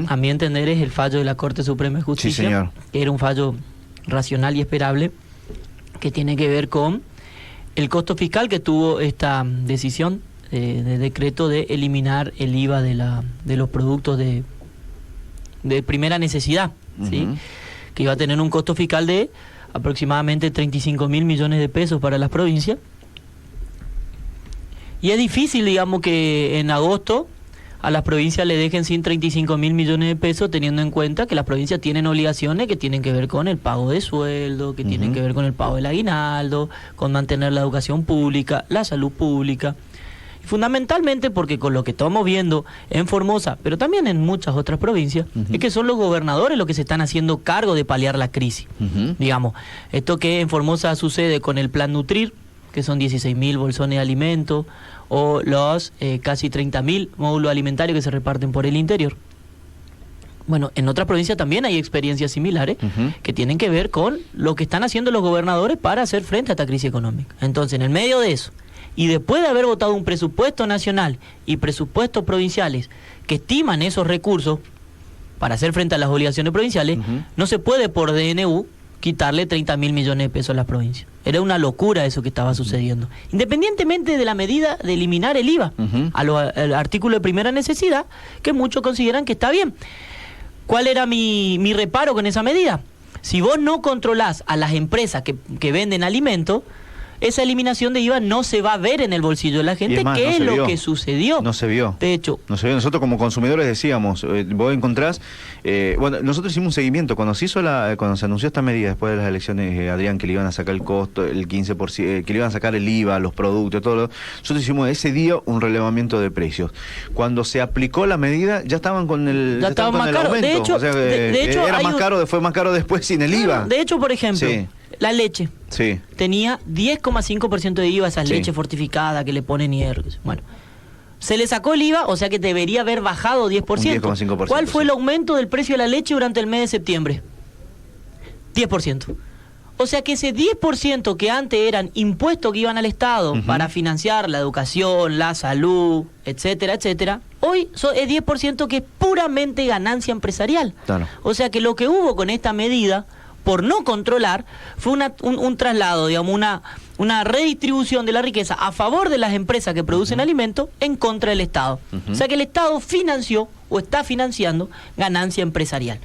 a mi entender, es el fallo de la Corte Suprema de Justicia, Sí, señor. que era un fallo racional y esperable, que tiene que ver con el costo fiscal que tuvo esta decisión de decreto de eliminar el IVA de los productos de primera necesidad, ¿sí? Que iba a tener un costo fiscal de aproximadamente 35.000 millones de pesos para las provincias. Y es difícil, digamos, que en agosto a las provincias le dejen sin 35.000 millones de pesos, teniendo en cuenta que las provincias tienen obligaciones que tienen que ver con el pago de sueldo, que tienen que ver con el pago del aguinaldo, con mantener la educación pública, la salud pública. Y fundamentalmente porque con lo que estamos viendo en Formosa, pero también en muchas otras provincias, es que son los gobernadores los que se están haciendo cargo de paliar la crisis. Digamos, esto que en Formosa sucede con el Plan Nutrir, que son 16.000 bolsones de alimentos, o los casi 30.000 módulos alimentarios que se reparten por el interior. Bueno, en otras provincias también hay experiencias similares que tienen que ver con lo que están haciendo los gobernadores para hacer frente a esta crisis económica. Entonces, en el medio de eso, y después de haber votado un presupuesto nacional y presupuestos provinciales que estiman esos recursos para hacer frente a las obligaciones provinciales, no se puede por DNU quitarle 30.000 millones de pesos a las provincias. Era una locura eso que estaba sucediendo. Independientemente de la medida de eliminar el IVA al artículo de primera necesidad, que muchos consideran que está bien. ¿Cuál era mi reparo con esa medida? Si vos no controlás a las empresas que venden alimentos, esa eliminación de IVA no se va a ver en el bolsillo de la gente, que es lo que sucedió. No se vio. De hecho, no se vio. Nosotros como consumidores decíamos, vos encontrás, bueno, nosotros hicimos un seguimiento cuando se anunció esta medida después de las elecciones, Adrián, que le iban a sacar el costo, el 15%, que le iban a sacar el IVA, los productos, todo. Nosotros hicimos ese día un relevamiento de precios. Cuando se aplicó la medida, ya estaban con el, ya estaban más caros. aumento. De hecho, o sea, de hecho era más caro, fue más caro después sin el IVA. De hecho, por ejemplo, la leche. Sí. Tenía 10,5% de IVA, esas leches fortificadas que le ponen hierro. Bueno, se le sacó el IVA, o sea que debería haber bajado 10%. 10,5%. ¿Cuál fue el aumento del precio de la leche durante el mes de septiembre? 10%. O sea que ese 10% que antes eran impuestos que iban al Estado para financiar la educación, la salud, etcétera, etcétera, hoy es 10% que es puramente ganancia empresarial. Claro. O sea que lo que hubo con esta medida, por no controlar, fue un traslado, digamos, una redistribución de la riqueza a favor de las empresas que producen alimentos en contra del Estado. O sea que el Estado financió o está financiando ganancia empresarial.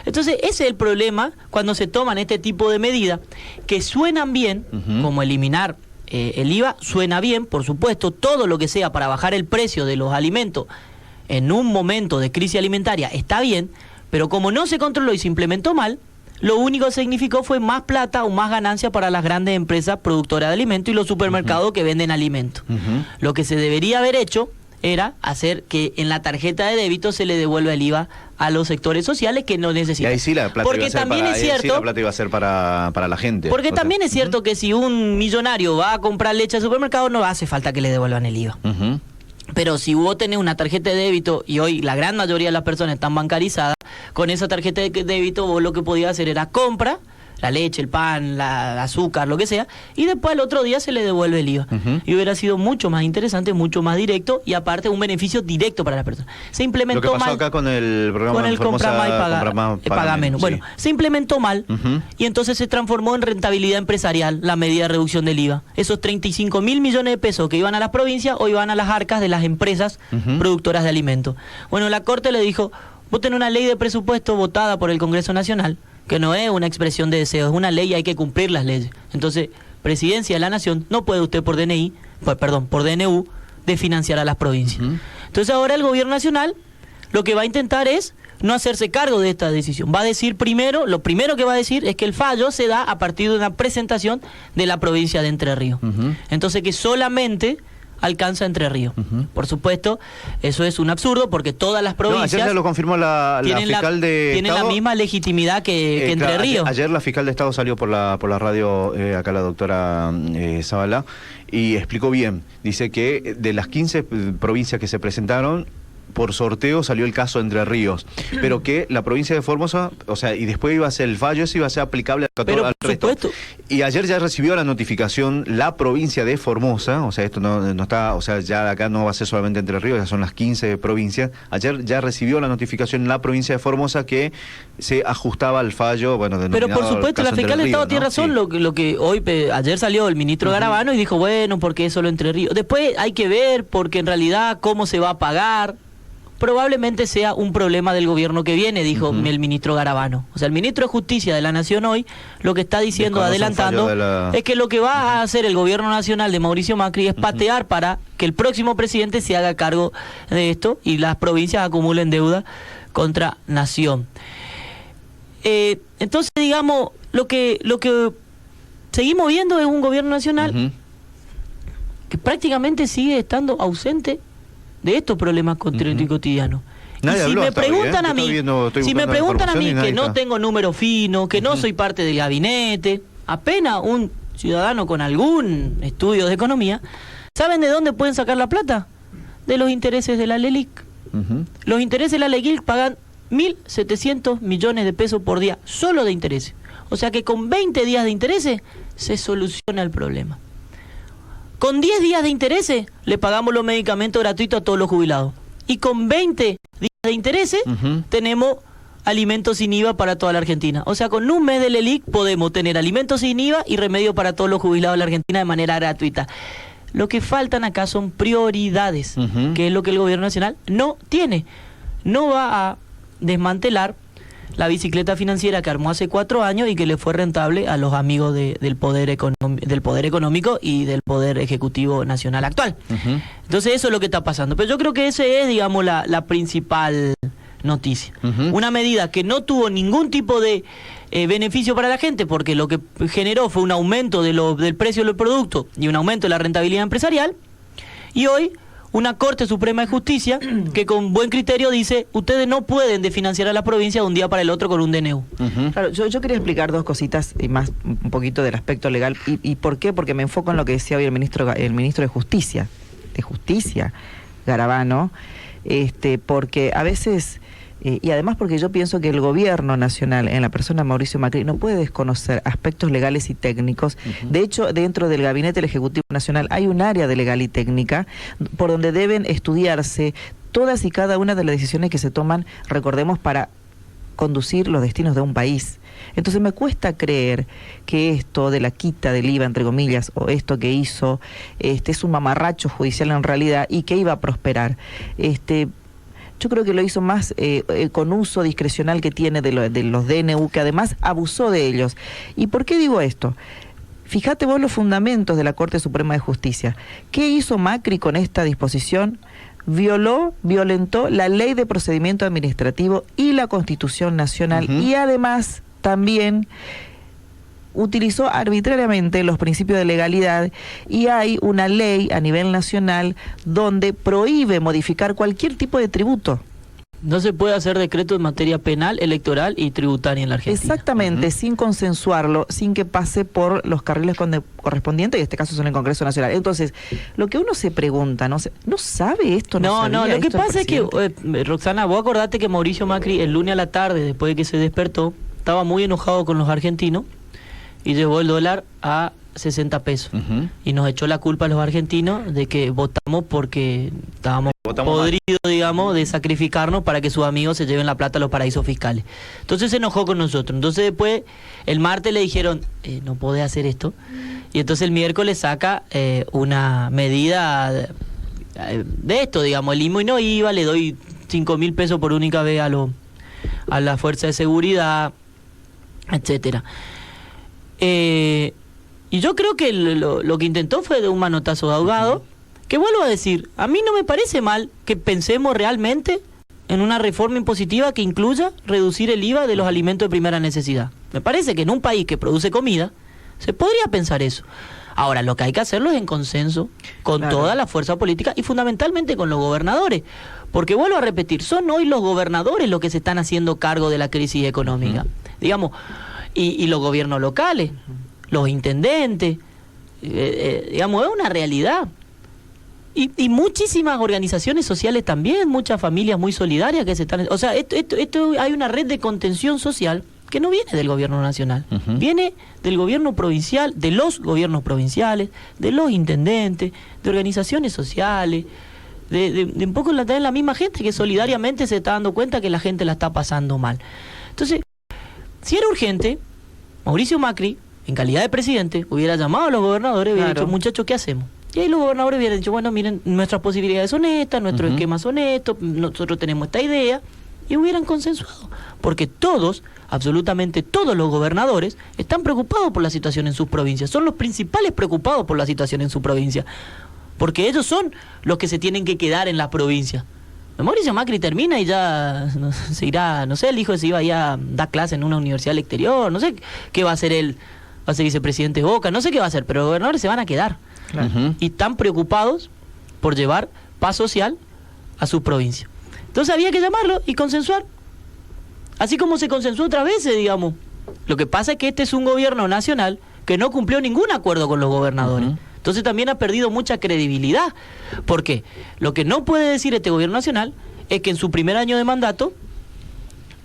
Entonces, ese es el problema cuando se toman este tipo de medidas que suenan bien, como eliminar el IVA, suena bien, por supuesto, todo lo que sea para bajar el precio de los alimentos en un momento de crisis alimentaria está bien, pero como no se controló y se implementó mal, lo único que significó fue más plata o más ganancia para las grandes empresas productoras de alimentos y los supermercados que venden alimentos. Lo que se debería haber hecho era hacer que en la tarjeta de débito se le devuelva el IVA a los sectores sociales que no necesitan. Y ahí sí la plata porque también es cierto, la plata iba a ser para la gente. Porque también es cierto que si un millonario va a comprar leche al supermercado, no hace falta que le devuelvan el IVA. Pero si vos tenés una tarjeta de débito, y hoy la gran mayoría de las personas están bancarizadas, con esa tarjeta de débito vos lo que podías hacer era compra, la leche, el pan, la azúcar, lo que sea, y después al otro día se le devuelve el IVA. Y hubiera sido mucho más interesante, mucho más directo, y aparte un beneficio directo para la persona. Se implementó lo que pasó mal acá con el programa con el compra más y paga menos. Bueno, se implementó mal, y entonces se transformó en rentabilidad empresarial la medida de reducción del IVA. Esos 35.000 millones de pesos que iban a las provincias, hoy van a las arcas de las empresas productoras de alimentos. Bueno, la Corte le dijo, vos tenés una ley de presupuesto votada por el Congreso Nacional, que no es una expresión de deseo, es una ley y hay que cumplir las leyes. Entonces, Presidencia de la Nación, no puede usted por DNU, de financiar a las provincias. Entonces ahora el Gobierno Nacional lo que va a intentar es no hacerse cargo de esta decisión. Va a decir lo primero que va a decir es que el fallo se da a partir de una presentación de la provincia de Entre Ríos. Entonces que solamente alcanza Entre Ríos. Por supuesto, eso es un absurdo porque todas las provincias... ayer ya lo confirmó la fiscal de tienen Estado. La misma legitimidad que Entre Ríos. Ayer la fiscal de Estado salió por la radio, acá la doctora Zavala, y explicó bien. Dice que de las 15 provincias que se presentaron, por sorteo salió el caso de Entre Ríos, pero que la provincia de Formosa, o sea, y después iba a ser el fallo, eso iba a ser aplicable al resto. Supuesto. Y ayer ya recibió la notificación la provincia de Formosa, o sea, esto no está, o sea, ya acá no va a ser solamente Entre Ríos, ya son las 15 provincias. Ayer ya recibió la notificación la provincia de Formosa que se ajustaba al fallo, bueno, pero por supuesto, la fiscal de Estado tiene razón, ¿no? lo que hoy, ayer salió el ministro Garabano y dijo, bueno, porque es solo Entre Ríos. Después hay que ver, porque en realidad, cómo se va a pagar. Probablemente sea un problema del gobierno que viene, dijo el ministro Garabano. O sea, el ministro de Justicia de la Nación hoy lo que está diciendo, adelantando, es que lo que va a hacer el gobierno nacional de Mauricio Macri es patear para que el próximo presidente se haga cargo de esto y las provincias acumulen deuda contra Nación. Entonces, digamos, lo que seguimos viendo es un gobierno nacional que prácticamente sigue estando ausente de estos problemas cotidianos. Y si me preguntan a mí, que no tengo número fino, que no soy parte del gabinete, apenas un ciudadano con algún estudio de economía, ¿saben de dónde pueden sacar la plata? De los intereses de la LELIC. Los intereses de la LELIC pagan 1.700 millones de pesos por día, solo de intereses. O sea que con 20 días de intereses se soluciona el problema. Con 10 días de intereses le pagamos los medicamentos gratuitos a todos los jubilados. Y con 20 días de intereses tenemos alimentos sin IVA para toda la Argentina. O sea, con un mes de LELIC podemos tener alimentos sin IVA y remedio para todos los jubilados de la Argentina de manera gratuita. Lo que faltan acá son prioridades, que es lo que el gobierno nacional no tiene. No va a desmantelar la bicicleta financiera que armó hace 4 años y que le fue rentable a los amigos del poder económico y del poder ejecutivo nacional actual. Entonces eso es lo que está pasando. Pero yo creo que ese es, digamos, la principal noticia. Una medida que no tuvo ningún tipo de beneficio para la gente, porque lo que generó fue un aumento del precio del producto y un aumento de la rentabilidad empresarial. Y hoy una Corte Suprema de Justicia que con buen criterio dice, ustedes no pueden desfinanciar a la provincia de un día para el otro con un DNU. Claro, yo quería explicar 2 cositas y más un poquito del aspecto legal. ¿Y por qué? Porque me enfoco en lo que decía hoy el ministro de Justicia, Garabano, porque a veces... y además porque yo pienso que el gobierno nacional, en la persona de Mauricio Macri, no puede desconocer aspectos legales y técnicos. De hecho, dentro del Gabinete del Ejecutivo Nacional hay un área de legal y técnica por donde deben estudiarse todas y cada una de las decisiones que se toman, recordemos, para conducir los destinos de un país. Entonces me cuesta creer que esto de la quita del IVA, entre comillas, o esto que hizo, es un mamarracho judicial en realidad y que iba a prosperar. Yo creo que lo hizo más con uso discrecional que tiene de los DNU, que además abusó de ellos. ¿Y por qué digo esto? Fíjate vos los fundamentos de la Corte Suprema de Justicia. ¿Qué hizo Macri con esta disposición? Violentó la Ley de Procedimiento Administrativo y la Constitución Nacional y además también utilizó arbitrariamente los principios de legalidad y hay una ley a nivel nacional donde prohíbe modificar cualquier tipo de tributo. No se puede hacer decreto en materia penal, electoral y tributaria en la Argentina. Exactamente, sin consensuarlo, sin que pase por los carriles correspondientes, y en este caso son el Congreso Nacional. Entonces, lo que uno se pregunta, ¿no sabe esto? No, lo que pasa es que, Roxana, vos acordate que Mauricio Macri el lunes a la tarde, después de que se despertó, estaba muy enojado con los argentinos y llevó el dólar a 60 pesos. Y nos echó la culpa a los argentinos de que votamos porque estábamos podridos, digamos, de sacrificarnos para que sus amigos se lleven la plata a los paraísos fiscales. Entonces se enojó con nosotros. Entonces después, el martes le dijeron, no podés hacer esto. Y entonces el miércoles saca una medida de esto, digamos, el IMO y no IVA, le doy 5.000 pesos por única vez a la fuerza de seguridad, etcétera. Y yo creo que lo que intentó fue de un manotazo de ahogado, que vuelvo a decir, a mí no me parece mal que pensemos realmente en una reforma impositiva que incluya reducir el IVA de los alimentos de primera necesidad. Me parece que en un país que produce comida se podría pensar eso. Ahora, lo que hay que hacerlo es en consenso con toda la fuerza política y fundamentalmente con los gobernadores. Porque vuelvo a repetir, son hoy los gobernadores los que se están haciendo cargo de la crisis económica. Digamos, y los gobiernos locales, los intendentes, digamos, es una realidad. Y muchísimas organizaciones sociales también, muchas familias muy solidarias que se están... O sea, esto hay una red de contención social que no viene del gobierno nacional, viene del gobierno provincial, de los gobiernos provinciales, de los intendentes, de organizaciones sociales, de un poco la misma gente que solidariamente se está dando cuenta que la gente la está pasando mal. Entonces, si era urgente, Mauricio Macri, en calidad de presidente, hubiera llamado a los gobernadores y hubiera dicho, muchachos, ¿qué hacemos? Y ahí los gobernadores hubieran dicho, bueno, miren, nuestras posibilidades son estas, nuestros esquemas son estos, nosotros tenemos esta idea, y hubieran consensuado. Porque todos, absolutamente todos los gobernadores, están preocupados por la situación en sus provincias, son los principales preocupados por la situación en su provincia, porque ellos son los que se tienen que quedar en la provincia. Mauricio Macri termina y ya se irá, no sé, el hijo se iba ya a dar clase en una universidad del exterior, no sé qué va a hacer él, va a ser vicepresidente de Boca, no sé qué va a hacer, pero los gobernadores se van a quedar. Claro. Y están preocupados por llevar paz social a su provincia. Entonces había que llamarlo y consensuar. Así como se consensuó otras veces, digamos. Lo que pasa es que este es un gobierno nacional que no cumplió ningún acuerdo con los gobernadores. Entonces también ha perdido mucha credibilidad. ¿Por qué? Lo que no puede decir este gobierno nacional es que en su primer año de mandato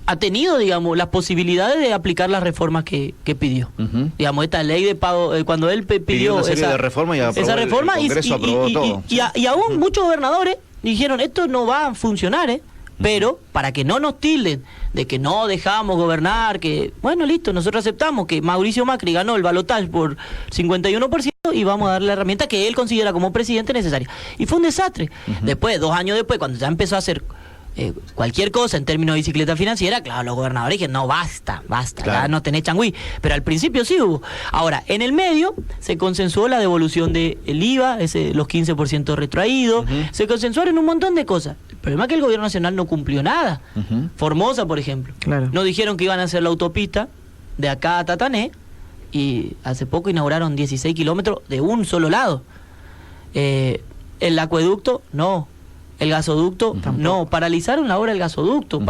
ha tenido, digamos, las posibilidades de aplicar las reformas que pidió. Digamos, esta ley de pago, cuando él pidió una serie de reformas y aprobó, esa reforma, el Congreso aprobó todo. Y aún muchos gobernadores dijeron, esto no va a funcionar, pero para que no nos tilden de que no dejamos gobernar, que, bueno, listo, nosotros aceptamos que Mauricio Macri ganó el balotaje por 51% y vamos a darle la herramienta que él considera como presidente necesaria. Y fue un desastre. Después, 2 años después, cuando ya empezó a hacer cualquier cosa en términos de bicicleta financiera, claro, los gobernadores dijeron, no, basta, claro, ya no tenés changüí, pero al principio sí hubo. Ahora, en el medio se consensuó la devolución del IVA, los 15% retrotraídos, se consensuaron un montón de cosas. El problema es que el gobierno nacional no cumplió nada. Formosa, por ejemplo, no dijeron que iban a hacer la autopista de acá a Tatané, y hace poco inauguraron 16 kilómetros de un solo lado. El acueducto, no. El gasoducto, no, paralizaron la obra del gasoducto,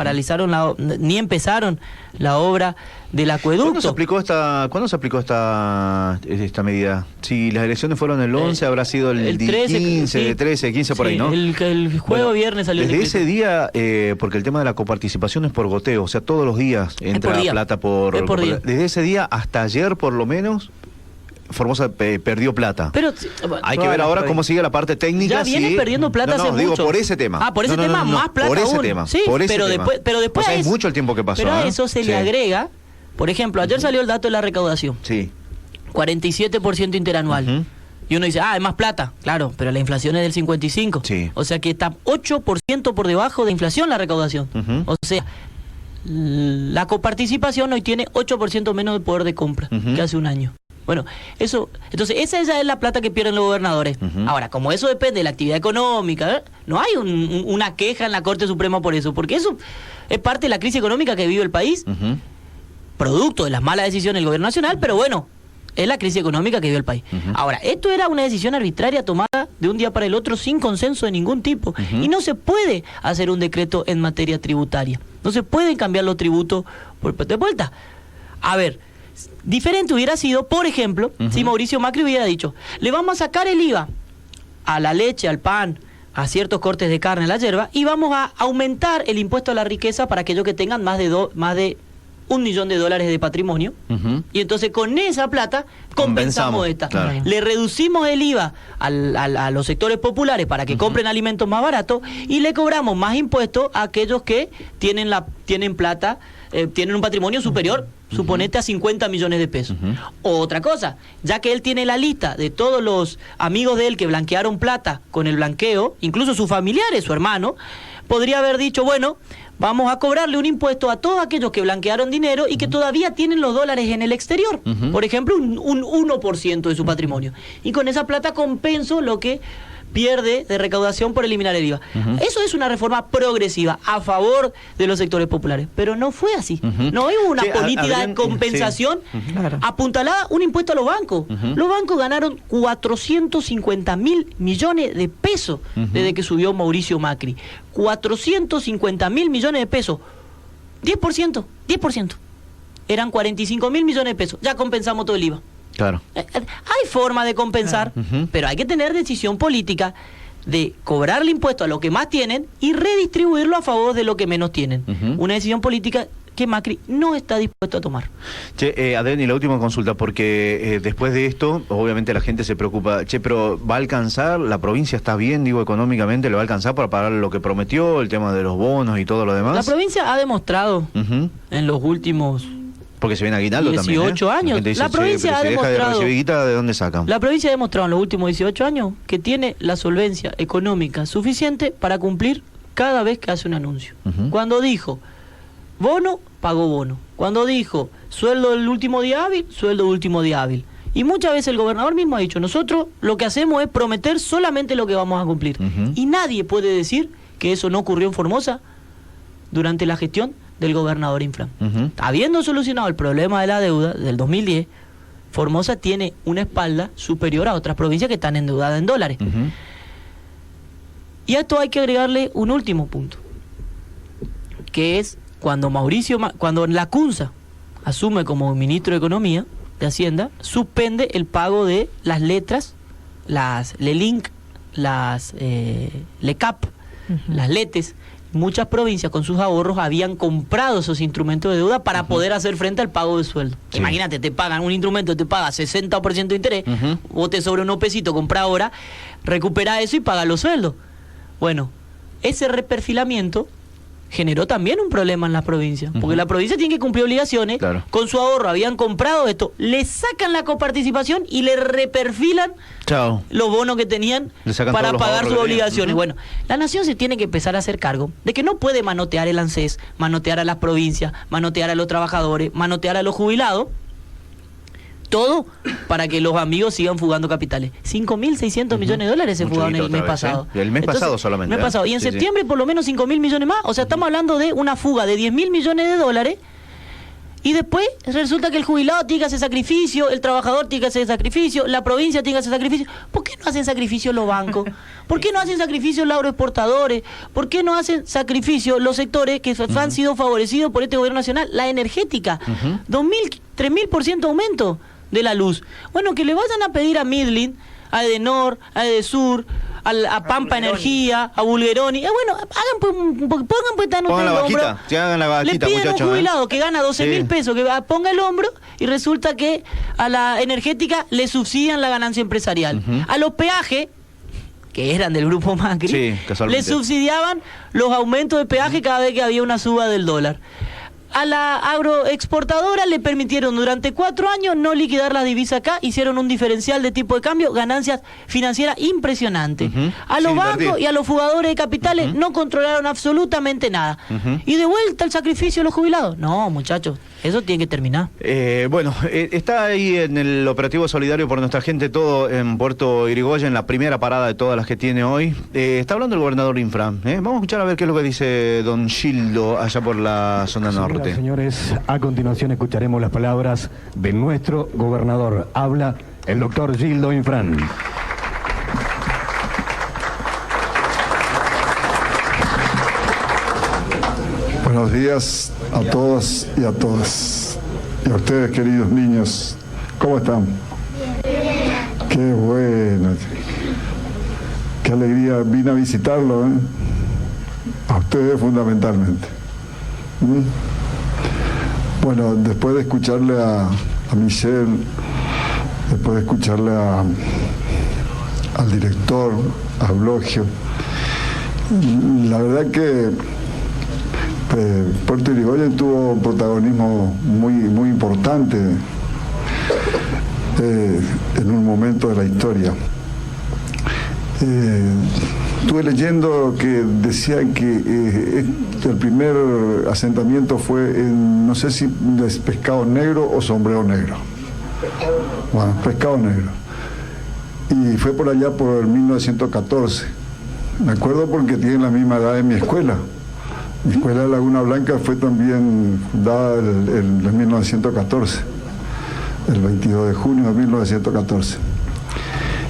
ni empezaron la obra del acueducto. ¿Cuándo se aplicó esta medida? Si las elecciones fueron el 11, habrá sido el 13, 15 por ahí, ¿no? El jueves viernes salió el desde decreto. ese día, porque el tema de la coparticipación es por goteo, o sea, todos los días entra plata por día. Desde ese día hasta ayer, por lo menos, Formosa perdió plata. Pero hay que ver ahora cómo sigue la parte técnica. Ya viene perdiendo plata hace mucho. Digo por ese tema. Por ese tema más plata por ese aún. tema. Sí, por ese pero tema. después es mucho el tiempo que pasó. Pero a eso se le agrega, por ejemplo, ayer salió el dato de la recaudación. Sí. 47% interanual. Y uno dice, es más plata. Claro, pero la inflación es del 55%. Sí. O sea que está 8% por debajo de inflación la recaudación. O sea, la coparticipación hoy tiene 8% menos de poder de compra que hace un año. Bueno, entonces esa ya es la plata que pierden los gobernadores. Ahora, como eso depende de la actividad económica, no hay una queja en la Corte Suprema por eso, porque eso es parte de la crisis económica que vive el país, producto de las malas decisiones del gobierno nacional, pero bueno, es la crisis económica que vive el país. Ahora, esto era una decisión arbitraria tomada de un día para el otro sin consenso de ningún tipo, y no se puede hacer un decreto en materia tributaria, no se pueden cambiar los tributos de vuelta. A ver, diferente hubiera sido, por ejemplo, si Mauricio Macri hubiera dicho, le vamos a sacar el IVA a la leche, al pan, a ciertos cortes de carne, a la hierba, y vamos a aumentar el impuesto a la riqueza para aquellos que tengan más de $1 millón de patrimonio, y entonces con esa plata compensamos esta. Claro. Le reducimos el IVA a los sectores populares para que compren alimentos más baratos, y le cobramos más impuestos a aquellos que tienen plata, tienen un patrimonio superior, suponete, a 50 millones de pesos. Otra cosa, ya que él tiene la lista de todos los amigos de él que blanquearon plata con el blanqueo, incluso sus familiares, su hermano, podría haber dicho, bueno, vamos a cobrarle un impuesto a todos aquellos que blanquearon dinero y que todavía tienen los dólares en el exterior. Por ejemplo, un 1% de su patrimonio. Y con esa plata compenso lo que pierde de recaudación por eliminar el IVA. Eso es una reforma progresiva a favor de los sectores populares, pero no fue así. No hubo una política de compensación apuntalada, un impuesto a los bancos. Los bancos ganaron 450.000 millones de pesos desde que subió Mauricio Macri. 450.000 millones de pesos. 10%. Eran 45.000 millones de pesos. Ya compensamos todo el IVA. Claro. Hay forma de compensar, pero hay que tener decisión política de cobrarle impuesto a lo que más tienen y redistribuirlo a favor de lo que menos tienen. Una decisión política que Macri no está dispuesto a tomar. Che, Adrián, y la última consulta, porque después de esto, obviamente la gente se preocupa, pero ¿va a alcanzar? ¿La provincia está bien, digo, económicamente? ¿Le va a alcanzar para pagar lo que prometió, el tema de los bonos y todo lo demás? La provincia ha demostrado en los últimos... Porque se viene aguinaldo 18 también, años. Dice, La provincia ha demostrado... deja de recibir guita, ¿de dónde sacan? La provincia ha demostrado en los últimos 18 años que tiene la solvencia económica suficiente para cumplir cada vez que hace un anuncio. Cuando dijo bono, pagó bono. Cuando dijo sueldo del último día hábil, sueldo del último día hábil. Y muchas veces el gobernador mismo ha dicho, nosotros lo que hacemos es prometer solamente lo que vamos a cumplir. Y nadie puede decir que eso no ocurrió en Formosa durante la gestión del gobernador Infran. Habiendo solucionado el problema de la deuda del 2010, Formosa tiene una espalda superior a otras provincias que están endeudadas en dólares. Y a esto hay que agregarle un último punto, que es cuando cuando Lacunza asume como ministro de Economía, de Hacienda, suspende el pago de las letras, las LELINC, las LECAP, las LETES. Muchas provincias con sus ahorros habían comprado esos instrumentos de deuda para poder hacer frente al pago de sueldo. Sí. Imagínate, te pagan un instrumento, te paga 60% de interés, vos te sobra unos pesitos, compra ahora, recupera eso y paga los sueldos. Bueno, ese reperfilamiento generó también un problema en las provincias, porque la provincia tiene que cumplir obligaciones, con su ahorro habían comprado esto, le sacan la coparticipación y le reperfilan los bonos que tenían para pagar sus obligaciones. Bueno, la nación se tiene que empezar a hacer cargo de que no puede manotear el ANSES, manotear a las provincias, manotear a los trabajadores, manotear a los jubilados, todo para que los amigos sigan fugando capitales. 5.600 millones de dólares se fugaron el mes pasado. El mes pasado solamente. El mes pasado. Y en septiembre por lo menos 5.000 millones más. O sea, estamos hablando de una fuga de 10.000 millones de dólares. Y después resulta que el jubilado tiene que hacer sacrificio, el trabajador tiene que hacer sacrificio, la provincia tiene que hacer sacrificio. ¿Por qué no hacen sacrificio los bancos? ¿Por qué no hacen sacrificio los agroexportadores? ¿Por qué no hacen sacrificio los sectores que han sido favorecidos por este gobierno nacional? La energética. 2.000, 3.000% aumento de la luz. Bueno, que le vayan a pedir a Midland, a Edenor, a Edesur, a Pampa Energía, a Bulgeroni. Bueno, hagan pues, pongan pues tan pongan la vaquita, si hagan la vaquita, le piden a un jubilado que gana 12.000 pesos que ponga el hombro y resulta que a la energética le subsidian la ganancia empresarial. A los peajes, que eran del grupo Macri, le subsidiaban los aumentos de peaje cada vez que había una suba del dólar. A la agroexportadora le permitieron durante 4 años no liquidar la divisa acá, hicieron un diferencial de tipo de cambio, ganancias financieras impresionantes. A los bancos y a los fugadores de capitales no controlaron absolutamente nada. Y de vuelta el sacrificio de los jubilados. No, muchachos, eso tiene que terminar. Bueno, está ahí en el operativo solidario por nuestra gente todo en Puerto Irigoyen, la primera parada de todas las que tiene hoy. Está hablando el gobernador Infran. Vamos a escuchar a ver qué es lo que dice don Gildo allá por la zona norte. Señores, a continuación escucharemos las palabras de nuestro gobernador. Habla el doctor Gildo Infran. Buenos días a todos y a todas. Y a ustedes, queridos niños, ¿cómo están? Qué bueno. Qué alegría. Vine a visitarlo, a ustedes fundamentalmente. Bueno, después de escucharle a Michelle, después de escucharle al director, a Blogio, la verdad que Puerto Irigoyen tuvo un protagonismo muy importante en un momento de la historia. Estuve leyendo que decían que el primer asentamiento fue en, no sé si es Pescado Negro o Sombrero Negro. Bueno, Pescado Negro. Y fue por allá por 1914. Me acuerdo porque tienen la misma edad de mi escuela. Mi escuela de Laguna Blanca fue también dada en 1914, el 22 de junio de 1914.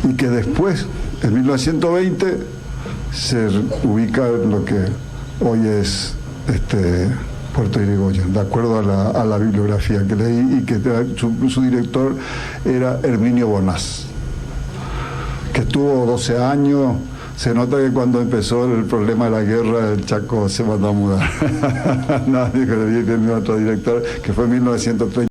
Y que después, en 1920, se ubica en lo que hoy es Puerto Irigoyen, de acuerdo a la bibliografía que leí, y que su director era Herminio Bonás, que estuvo 12 años, Se nota que cuando empezó el problema de la guerra, el Chaco se mandó a mudar. No, dijo, viene otro director, que fue en 1930.